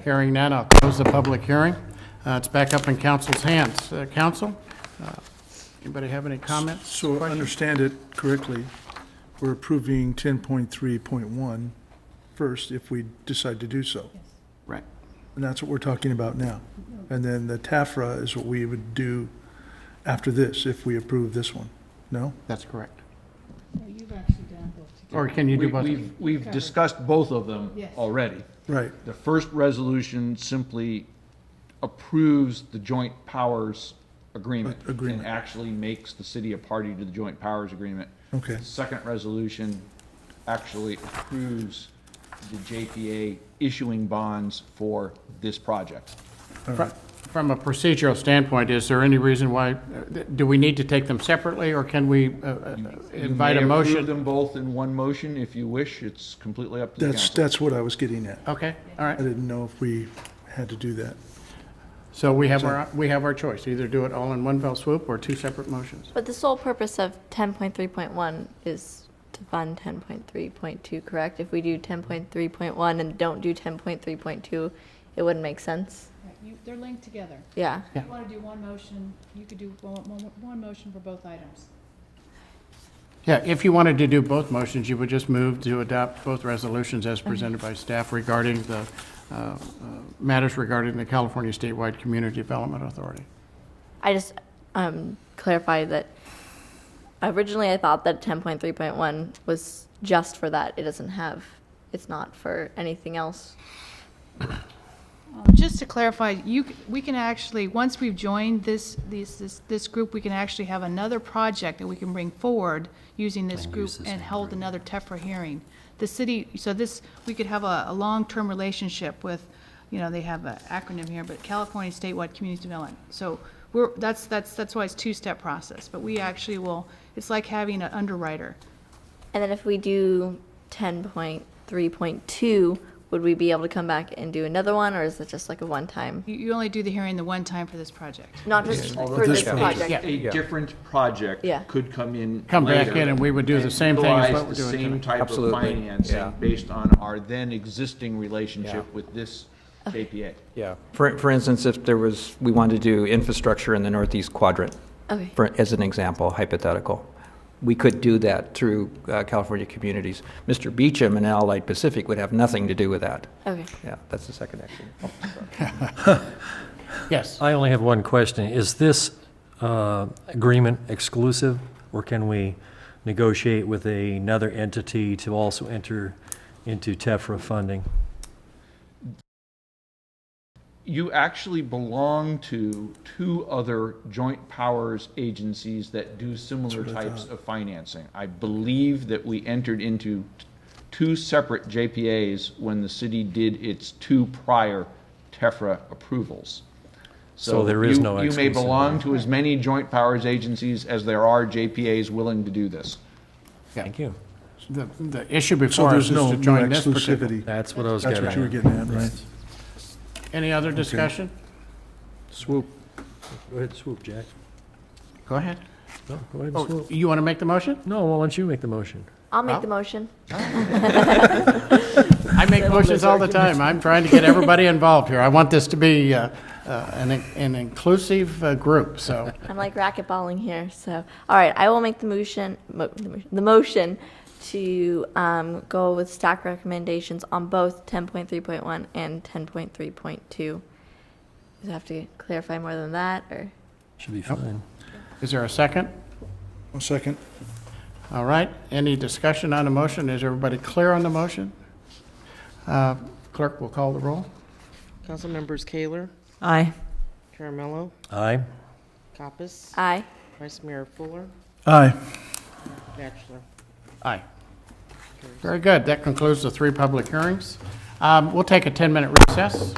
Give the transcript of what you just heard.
Hearing none, I'll close the public hearing. It's back up in council's hands. Council, anybody have any comments? So understand it correctly, we're approving 10.3.1 first if we decide to do so. Right. And that's what we're talking about now. And then the TAFRA is what we would do after this, if we approve this one. No? That's correct. No, you've actually done both together. Or can you do both? We've discussed both of them Yes. already. Right. The first resolution simply approves the joint powers agreement. Agreement. And actually makes the city a party to the joint powers agreement. Okay. The second resolution actually approves the JPA issuing bonds for this project. From a procedural standpoint, is there any reason why, do we need to take them separately, or can we invite a You may motion? approve them both in one motion if you wish. It's completely up to the council. That's what I was getting at. Okay, all I right. didn't know if we had to do that. So we have our choice, either do it all in one fell swoop or two separate motions. But the sole purpose of 10.3.1 is to fund 10.3.2, correct? If we do 10.3.1 and don't do 10.3.2, it wouldn't make sense. Right, they're linked together. Yeah. If you want to do one motion, you could do one motion for both items. Yeah, if you wanted to do both motions, you would just move to adopt both resolutions as presented by staff regarding the matters regarding the California Statewide Community Development Authority. I just clarify that originally I thought that 10.3.1 was just for that. It's not for anything else. Just to clarify, we can actually, once we've joined this group, we can actually have another project that we can bring forward using this group and hold another TEFRA hearing. The city, we could have a long-term relationship with, they have an acronym here, but California Statewide Community Development. So that's why it's two-step process, but we actually will, it's like having an underwriter. And then if we do 10.3.2, would we be able to come back and do another one, or is it just like a one-time? You only do the hearing the one time for this project. Not just Although for this this project. Yeah. A different project Yeah. could come in Come back later in and we would do the same thing as what we're utilize doing the same tonight. type of Absolutely. financing Yeah. based on our then existing relationship with this JPA. Yeah. For instance, if we wanted to do infrastructure in the northeast quadrant, Okay. as an example, hypothetical, we could do that through California Communities. Mr. Beecham and Allied Pacific would have nothing to do with that. Okay. Yeah, that's the second action. Yes. I only have one question. Is this agreement exclusive, or can we negotiate with another entity to also enter into TEFRA funding? You actually belong to two other joint powers agencies that do similar types of financing. I believe that we entered into two separate JPAs when the city did its two prior TEFRA approvals. So there is no You may exclusivity. belong to as many joint powers agencies as there are JPAs willing to do this. Thank you. The issue So before us there's is no to join this particular. exclusivity. That's what I was That's getting what you were at. getting at, right? Any other discussion? Swoop. Go ahead, swoop, Jack. Go ahead. No, go ahead and Oh, swoop. you want to make the motion? No, why don't you make the motion? I'll make the motion. I make motions all the time. I'm trying to get everybody involved here. I want this to be an inclusive group, so. I'm like racquetballing here, so. All right, I will make the motion to go with stack recommendations on both 10.3.1 and 10.3.2. Does it have to clarify more than that, or? Should be fine. Is there a second? One second. All right, any discussion on the motion? Is everybody clear on the motion? Clerk will call the roll. Council members Kaler, Aye. Caramello, Aye. Coppice, Aye. Vice Mayor Fuller, Aye. Bachelor. Aye. Very good. That concludes the three public hearings. We'll take a 10-minute recess.